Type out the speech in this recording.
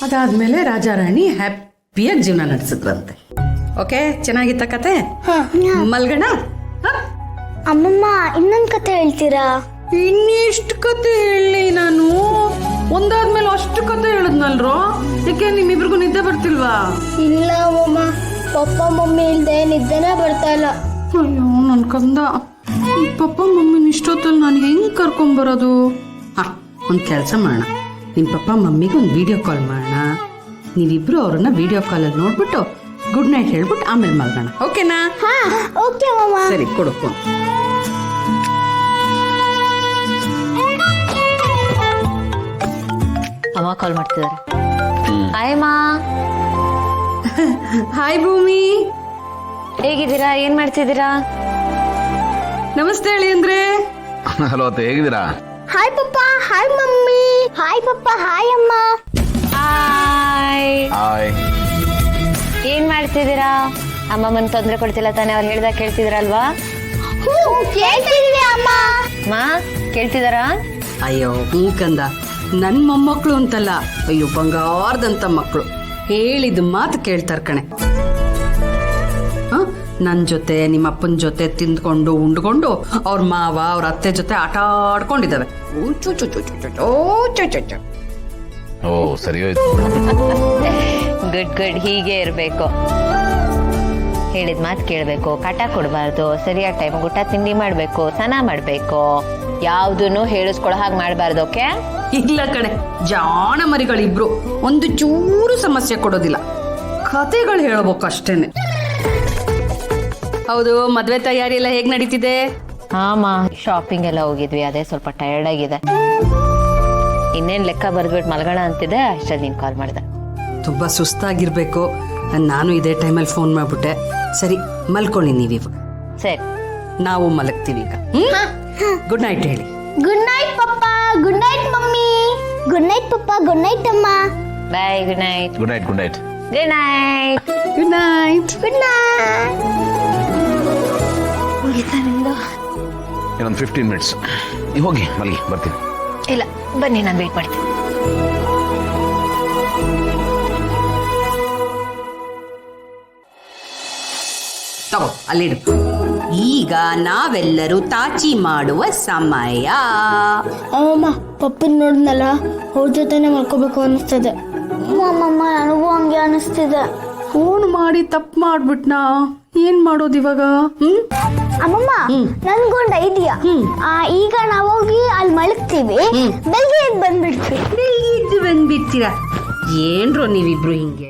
ಅದಾದ್ಮೇಲೆ ರಾಜಾರಾಣಿ ಹ್ಯಾಪಿಯಾಗಿ ಜೀವನ ನಡೆಸಿದ್ರಂತೆ. ಓಕೆ, ಚೆನ್ನಾಗಿತ್ತ ಕತೆ? ಮಲ್ಗಣ. ಅಮ್ಮಮ್ಮ ಇನ್ನೊಂದ್ ಕತೆ ಹೇಳ್ತೀರಾ? ಇನ್ನೆಷ್ಟು ಕತೆ ಹೇಳಿ ನಾನು? ಒಂದಾದ್ಮೇಲೆ ಅಷ್ಟು ಕತೆ ಹೇಳಿದ್ನಲ್ರೋ. ಯಾಕೆ ನಿಮ್ಮಿಬ್ರಿಗೂ ನಿದ್ದೆ ಬರ್ತಿಲ್ವಾ? ಇಲ್ಲ ಅಮ್ಮಮ್ಮ, ಪಪ್ಪ ಮಮ್ಮಿ ಇಲ್ದೆ ನಿದ್ದೆನೇ ಬರ್ತಾ ಇಲ್ಲ. ಅಯ್ಯೋ ನನ್ ಕಂದ, ಈ ಪಪ್ಪ ಮಮ್ಮಿನ ಇಷ್ಟೊತ್ತಲ್ಲಿ ನಾನು ಹೆಂಗ್ ಕರ್ಕೊಂಬರೋದು? ಒಂದ್ ಕೆಲಸ ಮಾಡೋಣ, ನಿಮ್ ಪಪ್ಪ ಮಮ್ಮಿಗೆ ಒಂದು ವಿಡಿಯೋ ಕಾಲ್ ಮಾಡೋಣ. ನೀವಿಬ್ರು ಅವ್ರನ್ನ ವಿಡಿಯೋ ಕಾಲಲ್ಲಿ ನೋಡ್ಬಿಟ್ಟು ಗುಡ್ ನೈಟ್ ಹೇಳ್ಬಿಟ್ಟು ಆಮೇಲೆ ಮಲ್ಗೋಣ. ಓಕೆನಾ? ಓಕೆ ಮಾಮ. ಸರಿ, ಕೊಡು. ಅಮ್ಮ ಕಾಲ್ ಮಾಡ್ತಿದ್ದಾರೆ. ಹಾಯ್ ಮಾ. ಹಾಯ್ ಭೂಮಿ, ಹೇಗಿದ್ದೀರಾ? ಏನ್ ಮಾಡ್ತಿದ್ದೀರಾ? ನಮಸ್ತೆ ಹೇಳಿ ಅಂದ್ರೆ. ಹಲೋ ಅತ್ತೆ, ಹೇಗಿದ್ದೀರಾ? ಹಾಯ್ ಪಪ್ಪ, ಹಾಯ್ ಮಮ್ಮಿ. ಹಾಯ್ ಪಪ್ಪ, ಹಾಯ್ ಅಮ್ಮ. ಹಾಯ್. ಹಾಯ್. ಏನ್ ಮಾಡ್ತಿದ್ದೀರಾ? ಅಮ್ಮಮ್ಮನ್ ತೊಂದ್ರೆ ಕೊಡ್ತಿಲ್ಲ ತಾನೇ? ಅವ್ರು ಹೇಳ್ದಾಗ ಕೇಳ್ತಿದ್ರಲ್ವಾ? ಕೇಳ್ತಿದ್ವಿ ಅಮ್ಮ. ಮಾ ಕೇಳ್ತಿದಾರಾ? ಅಯ್ಯೋ ಕಂದ, ನನ್ ಮೊಮ್ಮಕ್ಳು ಅಂತಲ್ಲ, ಅಯ್ಯೋ ಬಂಗಾರದಂತ ಮಕ್ಕಳು. ಹೇಳಿದ ಮಾತು ಕೇಳ್ತಾರ ಕಣೆ. ನನ್ ಜೊತೆ ನಿಮ್ಮ ಅಪ್ಪನ ಜೊತೆ ತಿಂದ್ಕೊಂಡು ಉಂಡ್ಕೊಂಡು ಅವ್ರ ಮಾವ ಅವ್ರ ಅತ್ತೆ ಜೊತೆ ಆಟ ಆಡ್ಕೊಂಡಿದ್ದಾವೆ. ಓ ಸರಿ ಹೋಯ್ತು. ಗುಡ್ ಗುಡ್, ಹೀಗೆ ಇರ್ಬೇಕು. ಹೇಳಿದ ಮಾತು ಕೇಳಬೇಕು, ಕಾಟ ಕೊಡಬಾರ್ದು, ಸರಿಯಾದ ಟೈಮ್ ಊಟ ತಿಂಡಿ ಮಾಡ್ಬೇಕು, ಸ್ನಾನ ಮಾಡ್ಬೇಕು, ಯಾವ್ದನ್ನು ಹೇಳಿಸ್ಕೊಳೋ ಹಾಗೆ ಮಾಡಬಾರ್ದು. ಓಕೆ? ಇಲ್ಲ ಕಣೆ, ಜಾಣ ಮರಿಗಳಿಬ್ರು ಒಂದು ಚೂರು ಸಮಸ್ಯೆ ಕೊಡೋದಿಲ್ಲ, ಕತೆಗಳು ಹೇಳಬೇಕು ಅಷ್ಟೇನೆ. ಹೌದು, ಮದ್ವೆ ತಯಾರಿ ಎಲ್ಲ ಹೇಗ್ ನಡೀತಿದೆ? ಹಾಮ, ಶಾಪಿಂಗ್ ಎಲ್ಲ ಹೋಗಿದ್ವಿ, ಅದೇ ಸ್ವಲ್ಪ ಟಯರ್ಡ್ ಆಗಿದೆ. ಇನ್ನೇನ್ ಲೆಕ್ಕ ಬರ್ದ್ಬಿಟ್ಟು ಮಲ್ಗೋಣ ಅಂತಿದೆ, ಅಷ್ಟಲ್ಲಿ ನೀನ್ ಕಾಲ್ ಮಾಡ್ದೆ. ತುಂಬಾ ಸುಸ್ತಾಗಿರ್ಬೇಕು. ನಾನು ಇದೇ ಟೈಮಲ್ಲಿ ಫೋನ್ ಮಾಡ್ಬಿಟ್ಟೆ. ಸರಿ, ಮಲ್ಕೊಳ್ಳಿ ನೀವಿವಾಗ. ಸರಿ, ನಾವು ಮಲಗ್ತೀವಿ ಈಗ. ಗುಡ್ ನೈಟ್ ಹೇಳಿ. Good night papa, good night mummy. Good night papa, good night ಅಮ್ಮ. Bye. Good night. Good night. Good night. Good night. Good night. Good night. ಇನ್ನೊಂದು 15 ಮಿನಿಟ್ಸ್. ನೀವು ಹೋಗಿ ಮಲಗಿ, ಬರ್ತೀನಿ. ಇಲ್ಲ ಬನ್ನಿ, ನಾನು ವೇಟ್ ಮಾಡ್ತೀನಿ. ತಗೋ, ಅಲ್ಲಿಡು. ಈಗ ನಾವೆಲ್ಲರೂ ತಾಚಿ ಮಾಡುವ ಸಮಯ. ಅಮ್ಮಮ್ಮ, ಪಪ್ಪನ್ ನೋಡಿದ್ನಲ್ಲ, ಅವ್ರ ಜೊತೆನೆ ಮಲ್ಕೋಬೇಕು ಅನಿಸ್ತದೆ. ಅಮ್ಮಮ್ಮ, ನನಗೂ ಹಂಗೆ ಅನಿಸ್ತಿದೆ. ಫೋನ್ ಮಾಡಿ ತಪ್ಪು ಮಾಡ್ಬಿಟ್ನಾ? ಏನ್ ಮಾಡೋದು ಇವಾಗ? ಅಮ್ಮಮ್ಮ, ನನ್ಗೊಂದು ಐಡಿಯಾ. ಈಗ ನಾವು ಹೋಗಿ ಅಲ್ಲಿ ಮಲಗ್ತೀವಿ, ಬೆಳಿಗ್ಗೆ ಬಂದ್ಬಿಡ್ತೀವಿ. ಬಂದ್ಬಿಡ್ತೀರಾ? ಏನ್ರೋ ನೀವಿಬ್ರು ಹಿಂಗೆ?